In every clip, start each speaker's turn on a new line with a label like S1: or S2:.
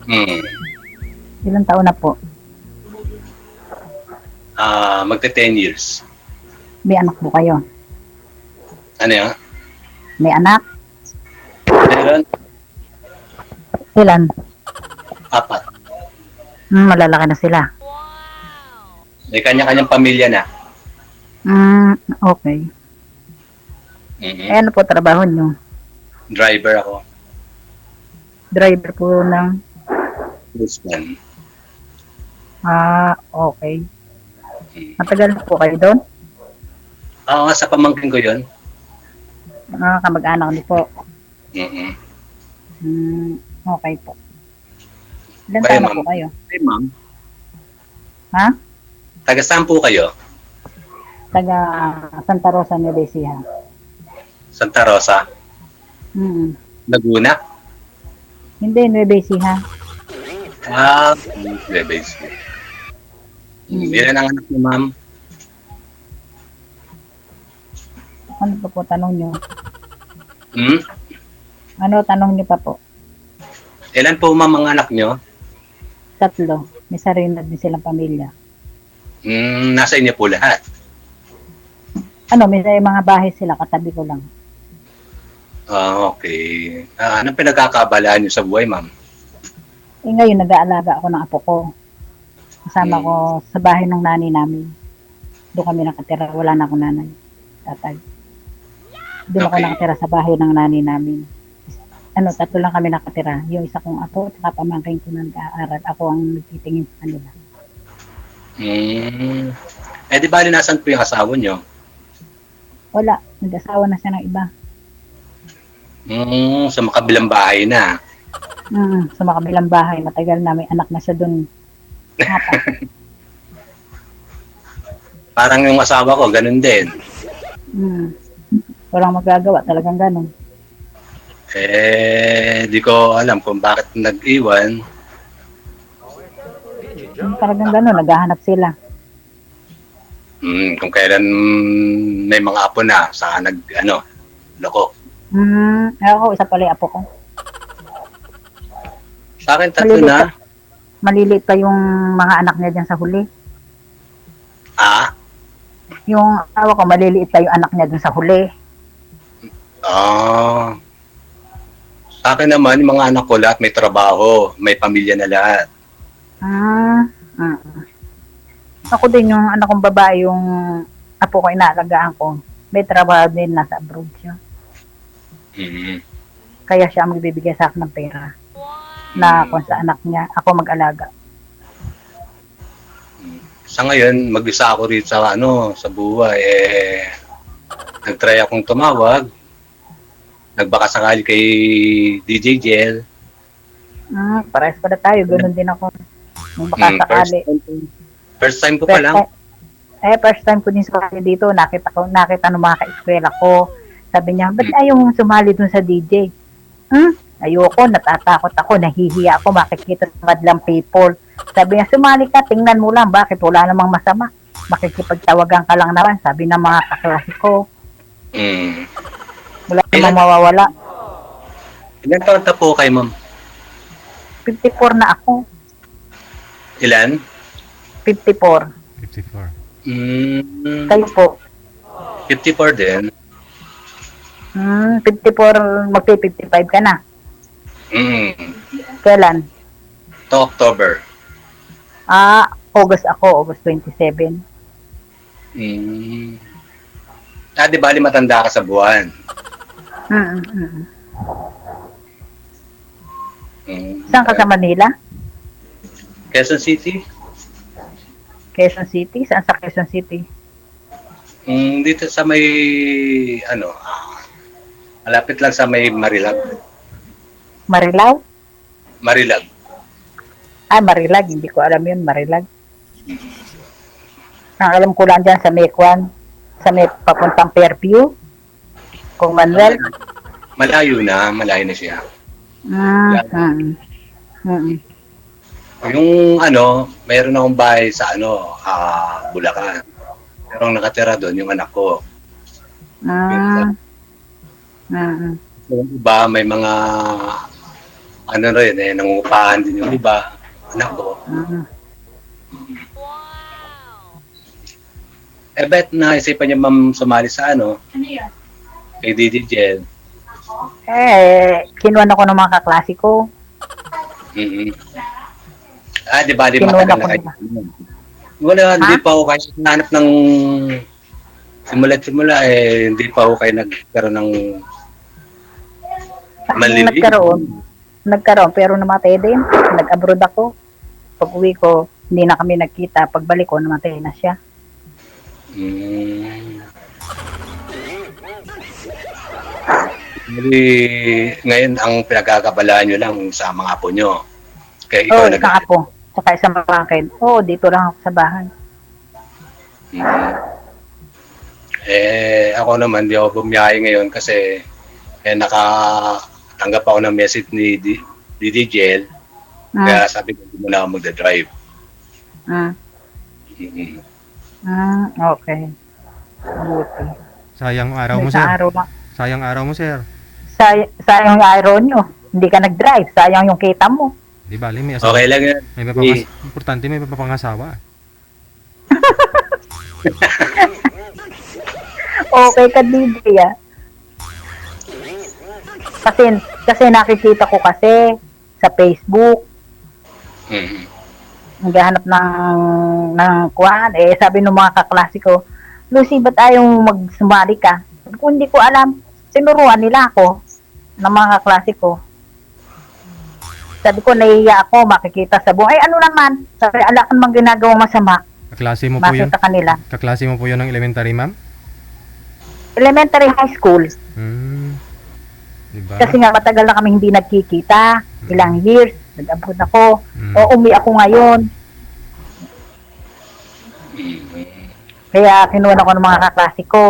S1: Hmm.
S2: Ilang taon na po?
S1: Magte 10 years.
S2: May anak po kayo?
S1: Ano yan?
S2: May anak?
S1: Meron?
S2: Ilan?
S1: 4.
S2: Malalaki na sila.
S1: May kanya-kanyang pamilya na.
S2: Okay.
S1: Mm-hmm.
S2: Ano po trabaho nyo?
S1: Driver ako.
S2: Driver po ng...
S1: Busman.
S2: Okay. Matagal na po kayo doon?
S1: Oo, sa pamangkin ko yun.
S2: Kamag-anak niyo po.
S1: Mm-hmm.
S2: Okay po. Ilan
S1: Kayo,
S2: taon na
S1: ma'am?
S2: po kayo?
S1: Hey, ma'am.
S2: Ha?
S1: Taga saan po kayo?
S2: Taga Santa Rosa, Nueva Ecija.
S1: Santa Rosa? Laguna?
S2: Hindi, Nueva Ecija.
S1: Bebes. Ilan ang anak mo, ma'am?
S2: Ano pa po tanong nyo? Ano tanong nyo pa po?
S1: Ilan po, ma'am, ang anak nyo?
S2: 3. May sarili na din silang pamilya.
S1: Nasa inyo po lahat.
S2: May mga bahay sila, katabi ko lang.
S1: Okay. Anong pinagkakabalaan nyo sa buhay, ma'am?
S2: Ngayon, nag-aalaga ako ng apo ko. Kasama ko sa bahay ng nanay namin. Doon kami nakatira. Wala na akong nanay. Tatay. Doon ako nakatira sa bahay ng nanay namin. 3 lang kami nakatira. Yung isa kong apo at pamangkin ko nag-aaral. Ako ang nagtitingin sa kanila.
S1: Di bali nasan po yung asawa nyo?
S2: Wala. Nag-asawa na siya ng iba.
S1: Sa makabilang bahay na.
S2: Sa makabilang bahay. Matagal na. May anak na siya doon.
S1: Parang yung asawa ko, ganun din.
S2: Walang magagawa. Talagang ganun.
S1: Di ko alam kung bakit nag-iwan.
S2: Talagang gano'n, naghahanap sila.
S1: Kung kailan may mga apo na, saka loko.
S2: Ako, isa pala yung apo ko.
S1: Sa akin, 3 na.
S2: Maliliit pa yung mga anak niya dyan sa huli. Yung asawa ko, maliliit pa yung anak niya dun sa huli.
S1: Sa akin naman, yung mga anak ko lahat may trabaho, may pamilya na lahat.
S2: Ako din yung anak kong babae, yung apo ko inaalagaan ko. May trabaho din, nasa abroad siya. Kaya siya ang magbibigay sa akin ng pera. Na kung sa anak niya, ako mag-alaga.
S1: Sa ngayon, mag-isa ako rito sa buhay. Nag-try akong tumawag. Nagbaka sakali kay DJ Jel.
S2: Parehas pala tayo, ganoon din ako. Nung baka sakali.
S1: First time ko pa lang.
S2: First time ko din sakali dito. Nakita ng mga ka-eskwela ko. Sabi niya, ba't ayaw mong sumali dun sa DJ? Ayoko, natatakot ako, nahihiya ako, makikita sa madlang people. Sabi niya, sumali ka, tingnan mo lang, bakit wala namang masama? Makikipagtawagan ka lang naman, sabi ng mga kaklase ko. Wala namang mawawala.
S1: Ilan taon na po kayo, ma'am?
S2: 54 na ako.
S1: Ilan?
S2: 54.
S3: 54.
S2: Kayo po?
S1: 54 din.
S2: 54, magpi-55 ka na. Kailan?
S1: To October.
S2: August ako, August 27.
S1: Di bali matanda ka sa buwan.
S2: Saan ka sa Manila?
S1: Quezon City?
S2: Quezon City? Saan sa Quezon City?
S1: Dito sa may, malapit lang sa may Marilag.
S2: Marilao?
S1: Marilag.
S2: Marilag. Hindi ko alam yun, Marilag. Ang alam ko lang dyan sa Mekwan, sa may papuntang Fairview, kung Manuel.
S1: Malayo na siya. Yung mayroon akong bahay sa Bulacan. Pero ang nakatira doon yung anak ko. Yung iba may mga ano rin, nangungupahan din yung iba, anak ko.
S2: Mm.
S1: Bet naisipan niya ma'am sumali sa kay DDJ.
S2: Kinuha ako ng mga kaklase ko.
S1: Mm-hmm. Di ba, di
S2: Kinuha
S1: matagal
S2: ko
S1: na kayo?
S2: na.
S1: Wala, hindi pa ako kayo nanap ng simula, hindi pa ako kayo nagkaroon ng maliliit.
S2: Nagkaroon, pero namatay din. Nag-abroad ako. Pag uwi ko, hindi na kami nagkita. Pagbalik ko, namatay na siya.
S1: Ngayon, ang pinagkakabalaan nyo lang sa mga apo nyo. Kaya ikaw
S2: Isang apo. Saka isang bakit. Dito lang ako sa bahay.
S1: Ako naman, di ako bumiyahe ngayon kasi nakatanggap ako ng message ni DDJ. Kaya sabi ko, hindi mo na ako magdadrive.
S2: Okay. Buti.
S3: Sayang araw mo, sir. Sayang araw mo, sir.
S2: Sayang yung araw nyo. Hindi ka nag-drive. Sayang yung kita mo.
S3: Di bali, may asawa.
S1: Okay lang yan.
S3: Importante, may papangasawa.
S2: Okay ka, DJ, ah. Kasi nakikita ko kasi sa Facebook. Naghahanap ng kuwan. Sabi ng mga kaklase ko, Lucy, ba't ayaw magsumali ka? Kung hindi ko alam, sinuruan nila ako ng mga kaklase ko. Sabi ko, nahiya ako, makikita sa buhay. Ano naman? Sabi, ala ka namang ginagawang masama.
S3: Kaklase mo po yun?
S2: Sa kanila.
S3: Kaklase mo po yun ng elementary, ma'am?
S2: Elementary high school.
S3: Diba?
S2: Kasi nga matagal na kami hindi nagkikita. Ilang years. Nag-abroad ako. Umi ako ngayon. Kaya kinuha ako ng mga kaklase ko.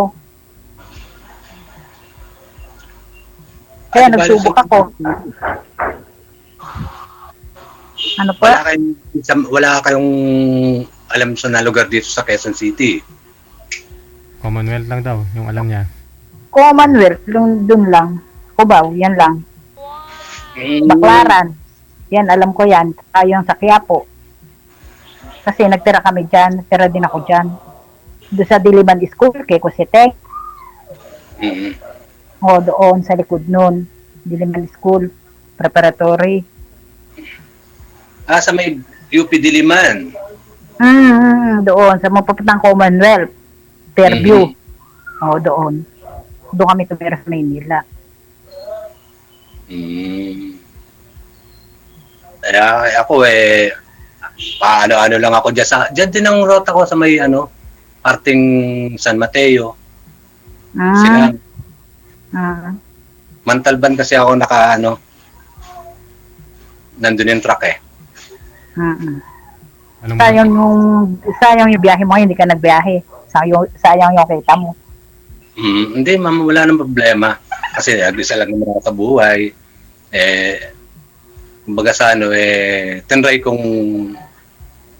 S2: Kaya nagsubok ako. Ano po?
S1: Wala kayong alam sa na lugar dito sa Quezon City.
S3: Commonwealth lang daw, yung alam niya.
S2: Commonwealth, dun lang. Cubao, yan lang. Baclaran. Yan, alam ko yan. Yung sa Quiapo. Kasi nagtira kami dyan. Tira din ako dyan. Doon sa Diliman School, kay Cositec. Doon sa likod nun. Diliman School. Preparatory.
S1: Sa may UP Diliman.
S2: Doon. Sa mapupunang Commonwealth. Fairview. Doon. Doon kami tumira sa Maynila.
S1: Kaya ako paano lang ako dyan din ang rota ko sa may parting San Mateo. Sila. Mantalban kasi ako nandun yung truck
S2: Sayang yung biyahe mo, hindi ka nagbiyahe. Sayang yung kita mo.
S1: Hindi, ma'am, wala nang problema. Kasi isa lang naman ako sa buhay. Kumbaga sa tinry kong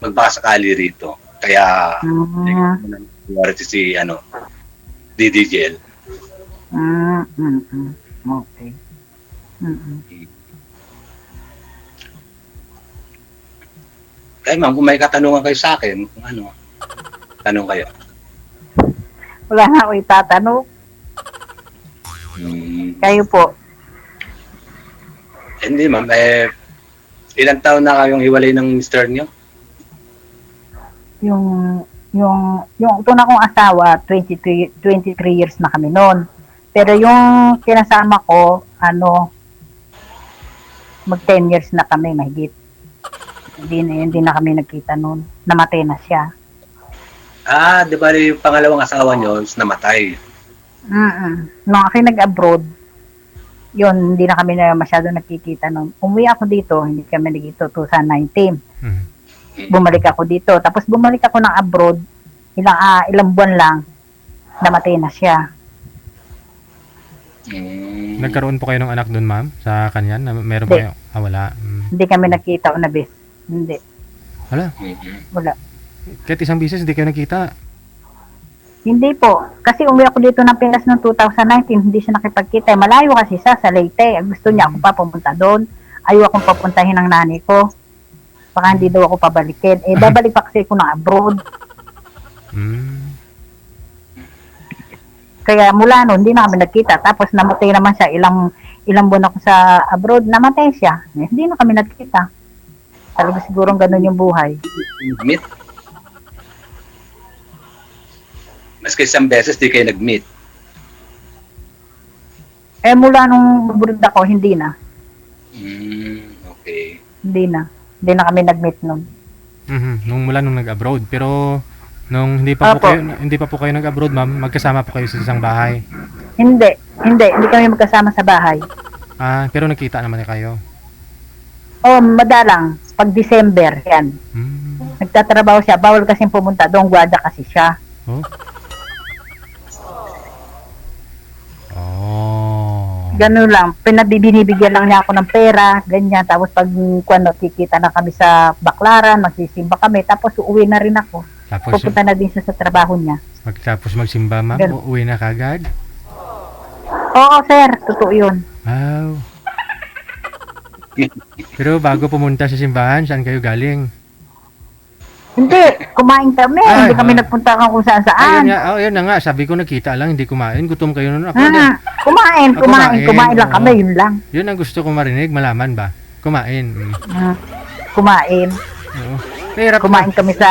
S1: magbakasakali rito. Kaya, si DDJ.
S2: Okay.
S1: Kaya ma'am, kung may katanungan kayo sa akin, tanong kayo.
S2: Wala na ako itatanong. Kayo po.
S1: Hindi ma'am, ilang taon na kayong hiwalay ng mister nyo?
S2: Yung tuna kong asawa, 23 years na kami noon. Pero yung kinasama ko, mag 10 years na kami, mahigit. Hindi na kami nagkita noon. Namatay na siya.
S1: Di ba yung pangalawang asawa nyo is namatay?
S2: Nung ako nag-abroad, yun, hindi na kami na masyado nagkikita noon. Umuwi ako dito, hindi kami nagkita 2019. Bumalik ako dito. Tapos bumalik ako ng abroad, ilang buwan lang, namatay na siya.
S3: Nagkaroon po kayo ng anak doon, ma'am? Sa kanyan? Meron po kayo? Wala.
S2: Hindi kami nakita o nabis. Hindi.
S3: Wala?
S2: Wala.
S3: Kahit isang bisis, hindi kayo nakita?
S2: Hindi po. Kasi umuwi ako dito ng Pinas noong 2019, hindi siya nakipagkita. Malayo kasi siya sa Leyte. Gusto niya ako pa pumunta doon. ayaw akong papuntahin ng nanay ko. Baka hindi daw ako pabalikin. Eh, babalik pa kasi ako ng abroad.
S3: Hmm.
S2: Kaya mula noon, hindi na kami nagkita. Tapos namatay naman siya. Ilang buwan ako sa abroad, namatay siya. Eh, hindi na kami nagkita. Talaga siguro ganun yung buhay.
S1: Meet? Maski isang beses di kayo nag-meet.
S2: Eh, mula nung abroad ako, hindi na.
S1: Okay.
S2: Hindi na. Hindi na kami nag-meet noon.
S3: Nung nag-abroad. Pero nung hindi pa po
S2: Opo.
S3: hindi pa po kayo nag-abroad, ma'am, magkasama po kayo sa isang bahay.
S2: Hindi kami magkasama sa bahay.
S3: Pero nakita naman kayo.
S2: Oh, madalang. Pag December, yan. Nagtatrabaho siya. Bawal kasi pumunta doon. Guarda kasi siya.
S3: Oh. Oh.
S2: Ganun lang. Binibigyan lang niya ako ng pera. Ganyan. Tapos pag kikita na kami sa Baklaran, magsisimba kami. Tapos uuwi na rin ako.
S3: Tapos
S2: Pupunta na din siya sa trabaho niya.
S3: pagtapos magsimba, ma'am,
S2: Ganun.
S3: uuwi na kagad.
S2: Oo, sir. Totoo yun.
S3: Wow. Pero bago pumunta sa simbahan, saan kayo galing?
S2: Hindi. Kumain kami.
S3: Ay,
S2: Hindi kami
S3: ah.
S2: nagpunta kung saan
S3: Ayun
S2: saan.
S3: nga, yun na nga, sabi ko nakita lang, hindi kumain. Gutom kayo nun. Ako, hindi.
S2: Kumain. Kumain lang
S3: oo.
S2: kami. Yun lang.
S3: Yun ang gusto ko marinig, malaman ba? Kumain.
S2: Kumain.
S3: Oo. Mahirap
S2: Kumain kami sa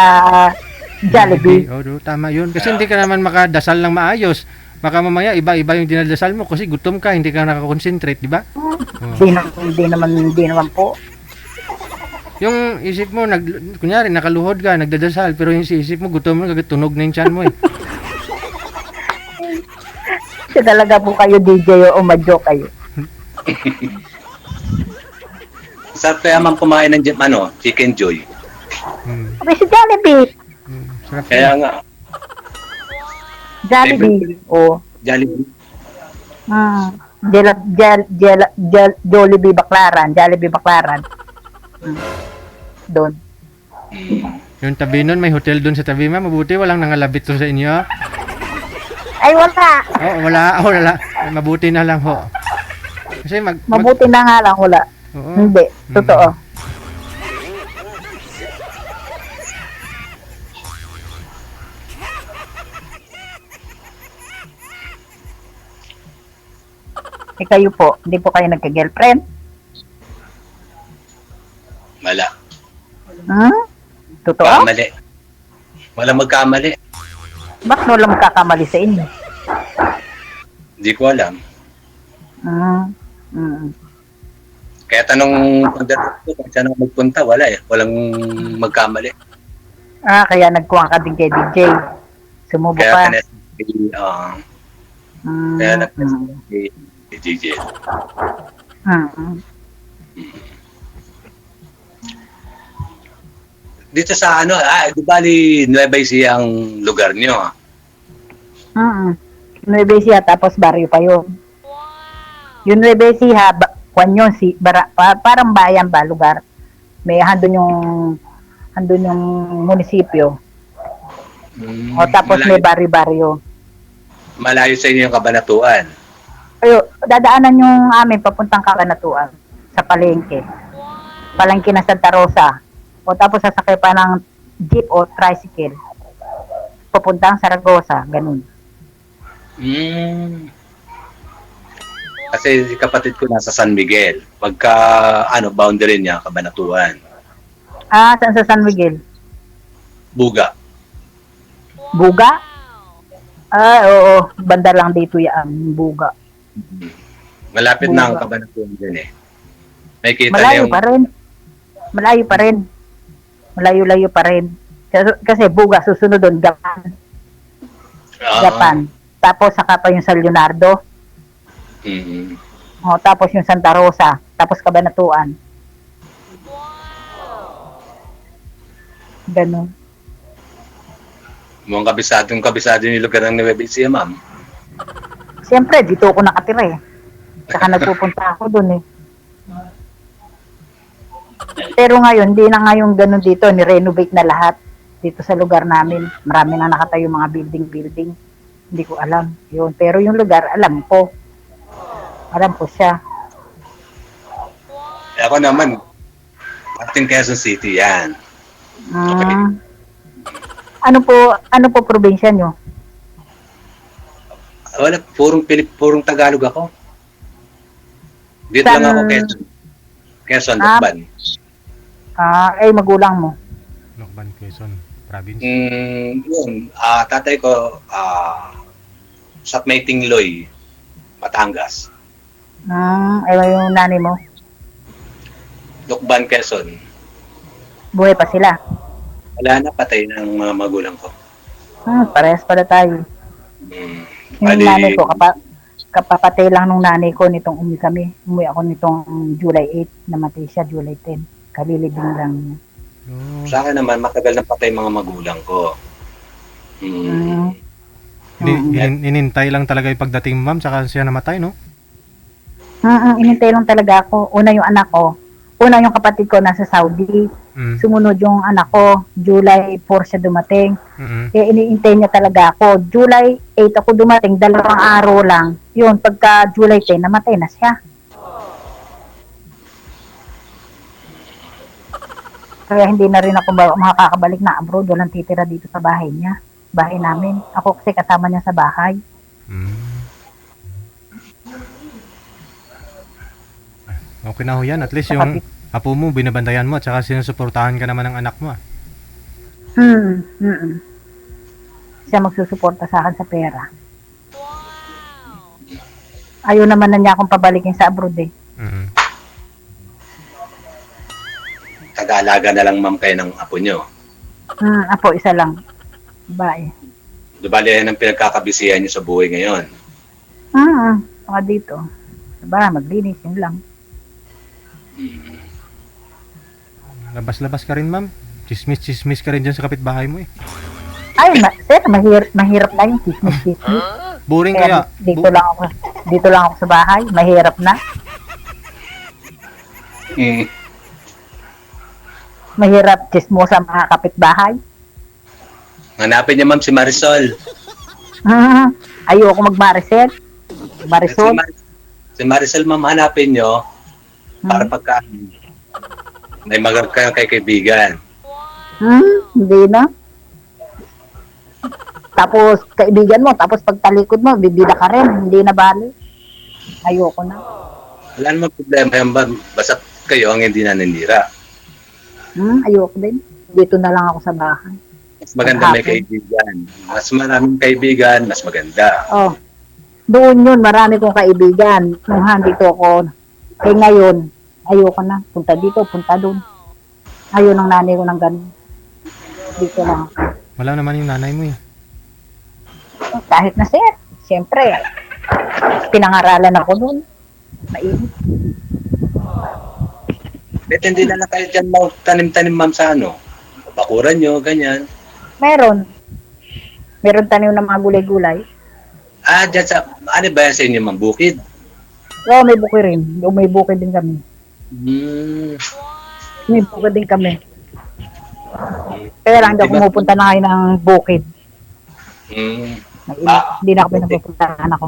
S2: Jollibee.
S3: Oo, tama yun. Kasi hindi ka naman makadasal ng maayos. Baka mamaya iba-iba yung dinadasal mo kasi gutom ka, hindi ka nakakonsentrate, di ba? Oo.
S2: Hindi naman po.
S3: Yung isip mo, kunyari, nakaluhod ka, nagdadasal, pero yung isip mo, gutom mo, tunog na yung tiyan mo eh.
S2: Kasi talaga po kayo DJ o madyo kayo.
S1: Sarap kaya man kumain ng Chicken Joy.
S2: Sabi si Jollibee.
S3: Sarap
S1: Kaya
S3: yun.
S1: nga,
S2: Jollibee. O.
S1: Jollibee.
S2: Jollibee Baklaran. Jollibee Baklaran. Doon.
S3: Yung tabi nun, may hotel dun sa tabi, ma'am. Mabuti, walang nangalabit to sa inyo.
S2: Ay, wala.
S3: Oh, wala. Ay, mabuti na lang ho. Kasi
S2: Mabuti na nga lang, wala.
S3: Oo.
S2: Hindi. Totoo. Eh, kayo po, hindi po kayo nagka-girlfriend?
S1: Wala.
S2: Totoo?
S1: Kamali. Wala magkamali.
S2: Bakit wala magkakamali sa inyo?
S1: Hindi ko alam. Kaya tanong pagdating ko, kung saan ako magpunta, wala eh. Walang magkamali.
S2: Kaya nagkuha ka din kay DJ. Sumubo
S1: Kaya
S2: ka.
S1: kaya nagpunta kay DJ. Dito sa di bali Nueva Ecija ang lugar niyo.
S2: Nueva Ecija, tapos baryo pa yun. Yung Nueva Ecija, kwan yun, parang bayan ba, lugar. May handun yung munisipyo. O tapos may baryo-baryo.
S1: Malayo sa inyo yung Kabanatuan.
S2: Dadaanan yung amin papuntang Kabanatuan sa palengke. Palengke na Santa Rosa. O tapos sasakay pa ng jeep o tricycle. Papuntang Saragosa, ganun.
S1: Kasi kapatid ko nasa San Miguel. Pagka boundary niya Kabanatuan.
S2: Saan sa San Miguel?
S1: Buga.
S2: Buga? Oo. Banda lang dito yan, Buga.
S1: Malapit
S2: Buga.
S1: na ang Kabanatuan din eh. May kita
S2: Malayo
S1: na yung
S2: pa rin. Malayo-layo pa rin. Kasi Buga, susunod doon, Japan. Japan. Tapos saka pa yung San Leonardo. O, tapos yung Santa Rosa. Tapos Kabanatuan. Ganun.
S1: Mukhang kabisado yung lugar ng Nueva Ecija, ma'am.
S2: Siyempre, dito ako nakatira eh. Saka nagpupunta ako doon eh. Pero ngayon, hindi na ngayon ganun dito. Ni-renovate na lahat dito sa lugar namin. Marami na nakatayo mga building. Hindi ko alam. Yun. Pero yung lugar, alam ko. Alam ko siya.
S1: Ako naman, ating Quezon City yan.
S2: Ah. Ano po probinsya nyo?
S1: Wala, purong Tagalog ako. Dito
S2: San-
S1: lang ako, Quezon,
S2: Ah.
S1: Lukban.
S2: Magulang mo.
S3: Lokban, Quezon, province.
S1: Yun, tatay ko, sa May Tingloy, Batangas.
S2: Yung nanay mo.
S1: Lukban, Quezon.
S2: Buhay pa sila.
S1: Wala na, patay ng mga magulang ko.
S2: Parehas pala tayo.
S1: Mm.
S2: Yung
S1: Bali,
S2: nanay ko, kapapatay lang nung nanay ko nitong umuwi ako nitong July 8, namatay siya July 10. Kalilibing lang niya.
S3: Oh.
S1: sa akin naman, matagal na patay mga magulang ko.
S3: Inintay lang talaga yung pagdating mo, ma'am, saka siya namatay, no?
S2: Inintay lang talaga ako. Una yung anak ko. Una yung kapatid ko nasa Saudi.
S3: Mm.
S2: Sumunod yung anak ko. July 4 siya dumating.
S3: Mm-mm.
S2: Kaya iniintay niya talaga ako. July 8 ako dumating. 2 araw lang. Yun, pagka July 10, namatay na siya. Kaya hindi na rin ako makakabalik na abroad. Walang titira dito sa bahay niya. Bahay namin. Ako kasi kasama niya sa bahay.
S3: Mm. Okay na ho yan. At least yung apo mo, binabantayan mo at saka sinusuportahan ka naman ng anak mo.
S2: Siya magsusuporta sa akin sa pera. Ayaw naman na niya akong pabalikin sa abroad eh.
S3: Mm.
S1: Taga-alaga na lang, ma'am, kayo ng apo nyo.
S2: Apo, isa lang. Bae.
S1: Dubali yan ang pinagkakabisihan nyo sa buhay ngayon.
S2: Mga dito. Diba, maglinis, yun lang.
S3: Labas-labas ka rin, ma'am. Chismis ka rin dyan sa kapitbahay mo eh.
S2: Ay, sir, mahirap na yung chismis.
S3: Boring
S2: Kaya
S3: kaya.
S2: dito lang ako sa bahay, mahirap na. Mahirap chismosa mga kapitbahay.
S1: Hanapin niya, ma'am, si Marisol.
S2: Ayoko magmarisel. Marisol.
S1: Si Marisol, ma'am, hanapin nyo para pagka may magarap kayo kay kaibigan.
S2: Hindi na. Tapos, kaibigan mo, tapos pagtalikod mo, bibida ka rin, hindi na bali. Ayoko na.
S1: Wala naman problema yan, ma'am. Basta kayo ang hindi naninira.
S2: Ayoko din. Dito na lang ako sa bahay.
S1: Mas maganda may kaibigan. Mas maraming kaibigan, mas maganda.
S2: Doon yun, marami kong kaibigan. Nung handito ako, ngayon, ayoko na. Punta dito, punta doon. Ayaw ng nanay ko ng ganun. Dito lang ako.
S3: Wala naman yung nanay mo eh.
S2: Kahit na sir, siyempre, pinangaralan ako doon. Mainit.
S1: Bet hindi na lang kayo dyan tanim-tanim, ma'am, sa bakuran nyo, ganyan.
S2: Meron tanim ng mga gulay-gulay.
S1: Dyan sa, ano ba yan sa inyo, ma'am? Bukid?
S2: Oo, may bukid rin. May bukid din kami. May bukid din kami. Kaya lang, hindi ako pumupunta na ngayon ng bukid. Hindi na ako pinapupuntahan ako.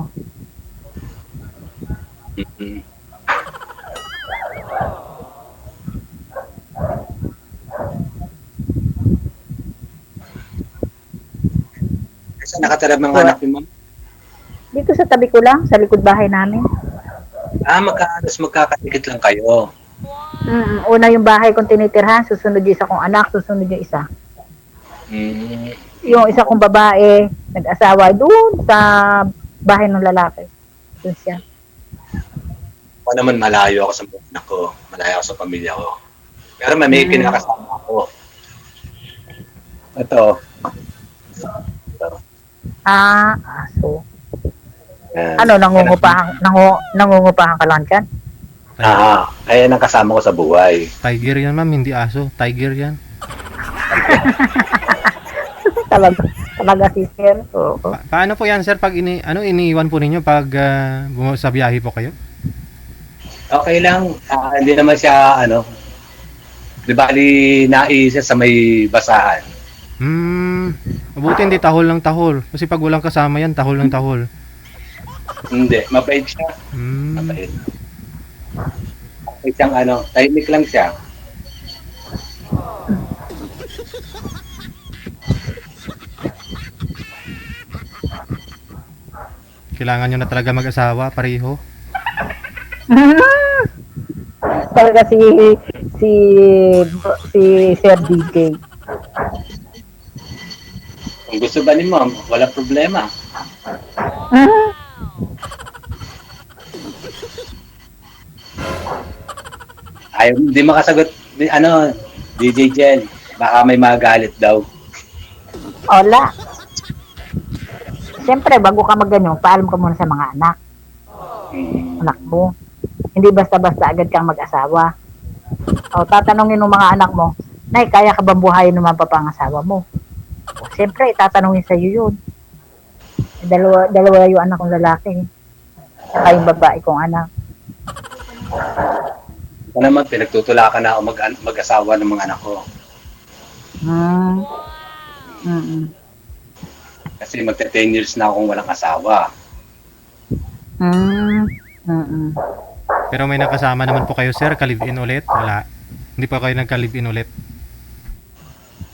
S1: Saan nakatira mga anak niyo, ma'am?
S2: Dito sa tabi ko lang, sa likod bahay namin.
S1: Magkakatikit lang kayo.
S2: Una yung bahay kong tinitirhan, susunod yung isa kong anak, susunod yung isa. Yung isa kong babae, nag-asawa doon sa bahay ng lalaki. Doon siya.
S1: Ako naman, malayo ako sa mga anak ko. Malayo ako sa pamilya ko. Pero may kinakasama ako. Ito.
S2: Aso.
S1: Yan.
S2: Nangungupahan ka lang dyan?
S1: Ayan ang kasama ko sa buhay.
S3: Tiger yan, ma'am, hindi aso. Tiger yan.
S2: Talaga si sir. Oo.
S3: Paano po yan, sir, pag iniiwan po ninyo pag sa biyahe po kayo?
S1: Okay lang. Hindi naman siya, di bali naisa sa may basahan.
S3: Mabuti hindi tahol ng tahol. Kasi pag walang kasama yan, tahol ng tahol.
S1: Hindi, mabait siya.
S3: Hmm.
S1: Mabait. May siyang tahimik lang siya.
S3: Kailangan nyo na talaga mag-asawa, pareho.
S2: Talaga si si Sir DJ.
S1: Kung gusto ba ni ma'am, wala problema. Ayaw, hindi makasagot, DJ Jen. Baka may magalit daw.
S2: Wala. Siyempre, bago ka magganyo, paalam ka muna sa mga anak. Anak mo. Hindi basta-basta agad kang mag-asawa. O, tatanungin ng mga anak mo, Nay, kaya ka bang buhayin ng mga papangasawa mo? O, siyempre, tatanungin sa'yo yun. Dalawa yung anak kong lalaki. Saka yung babae kong anak.
S1: Ito naman, pinagtutulakan na ako mag-asawa ng mga anak ko.
S2: Mm.
S1: Kasi magta-10 years na akong walang asawa.
S2: Mm.
S3: Pero may nakasama naman po kayo, sir. Ka-live-in ulit? Wala. Hindi pa kayo nagka-live-in ulit?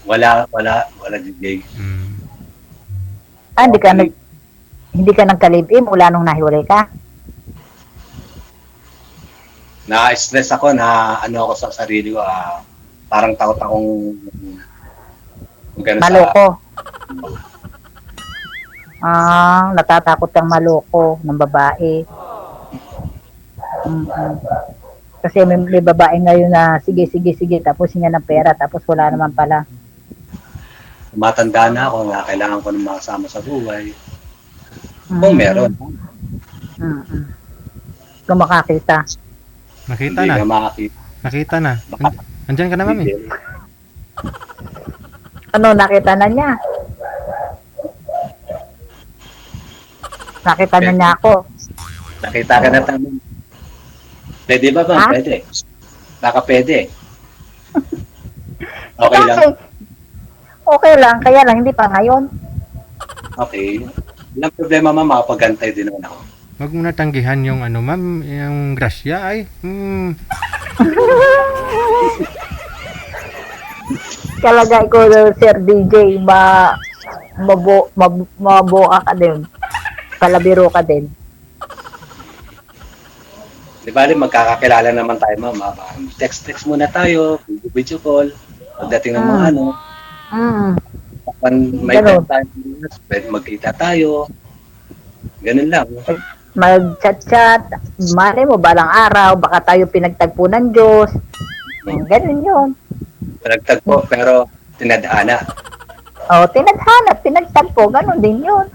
S1: Wala, DJ.
S2: Hindi ka nagka-live-in mula nung nahiwalay ka?
S1: Na-stress ako na ako sa sarili ko, parang takot akong
S2: Maloko. Natatakot kang maloko ng babae. Kasi may babae ngayon na sige, tapos hinga ng pera, tapos wala naman pala.
S1: Matanda na ako na kailangan ko ng makasama sa buhay. Kung meron.
S2: Kung makakita.
S3: Nakita
S1: Hindi
S3: na.
S1: ka makakita.
S3: Nakita na. Andyan ka na, mami.
S2: Nakita na niya? Nakita na niya ako.
S1: Nakita ka na tama. Pwede ba?
S2: Ha?
S1: Pwede. Baka pwede. Okay lang.
S2: Okay lang, kaya lang hindi pa ngayon.
S1: Okay. Walang problema, ma'am. Makapagantay din naman ako.
S3: Wag mo na tanggihan yung ma'am, yung grasya ay.
S2: Talaga ikaw, Sir DJ, maboka ka din. Kalabiro ka din.
S1: Di ba rin, magkakakilala naman tayo, ma'am. Text muna tayo. Video call. Pagdating ng mga may
S2: Ganun.
S1: time tayo, pwede magkita tayo. Ganun lang.
S2: Mag-chat-chat, mali mo, balang araw, baka tayo pinagtagpo ng Diyos. Ganun yun.
S1: Pinagtagpo, pero tinadhana.
S2: Tinadhana, pinagtagpo, ganun din yun.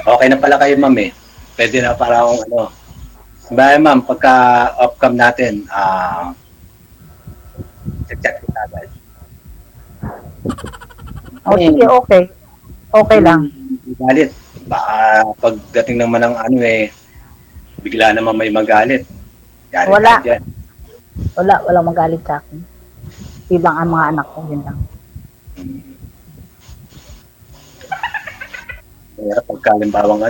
S1: Okay na pala kayo, ma'am, eh. Pwede na para akong Bye, ma'am, pagka off-cam natin, chat kita agad.
S2: Sige, okay. Okay lang.
S1: Galit. Baka pagdating naman ng bigla naman may magalit. Galit
S2: Wala.
S1: ka dyan.
S2: Walang magalit sa akin. Ibang ang mga anak ko, yun lang.
S1: Kaya pagka limbawang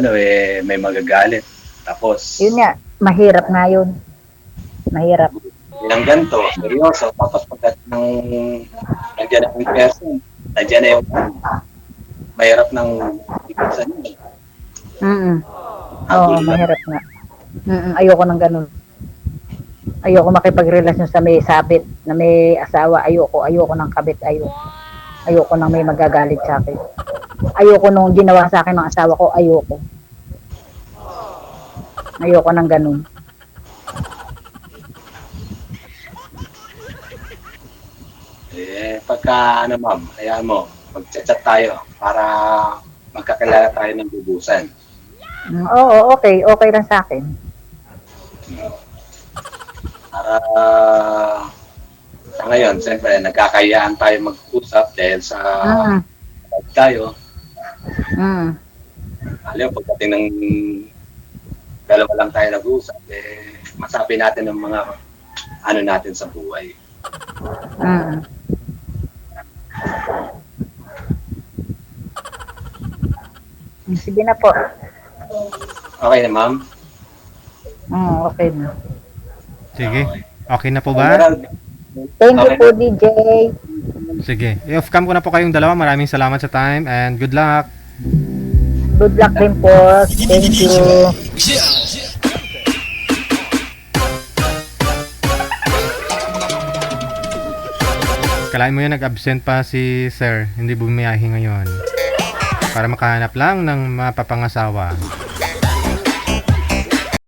S1: may magagalit. Tapos,
S2: Yun nga, mahirap nga yun. Mahirap.
S1: yung ganito, seryoso. Tapos pagdating nandiyan na yung person, nandiyan na yung mahirap ng ipusan niya.
S2: Oo, mahirap nga. Ayoko ng ganun. Ayoko makipagrelasyon sa may sabit, na may asawa. Ayoko ng kabit. Ayoko nang may magagalit sa akin. Ayoko nung ginawa sa akin ng asawa ko. Ayoko ng ganun.
S1: Pagka ma'am, hayaan mo, mag-chat tayo para magkakilala tayo ng lubusan.
S2: Oo, okay. Okay lang sa akin.
S1: Para sa ngayon, siyempre, nagkakayaan tayo mag-usap dahil sa tayo. Alam, pagdating ng dalawa lang tayo nag-usap, masabi natin ang mga natin sa buhay.
S2: Sige na po.
S1: Okay na, ma'am?
S2: Okay na.
S3: Sige. Okay na po ba?
S2: Thank you
S1: Okay.
S2: po, DJ.
S3: Sige. I-off cam ko na po kayong dalawa. Maraming salamat sa time and good luck.
S2: Good luck din po. Thank you.
S3: Kalain mo yun, nag-absent pa si sir. Hindi bumiyahe ngayon. Para makahanap lang ng mapapangasawa.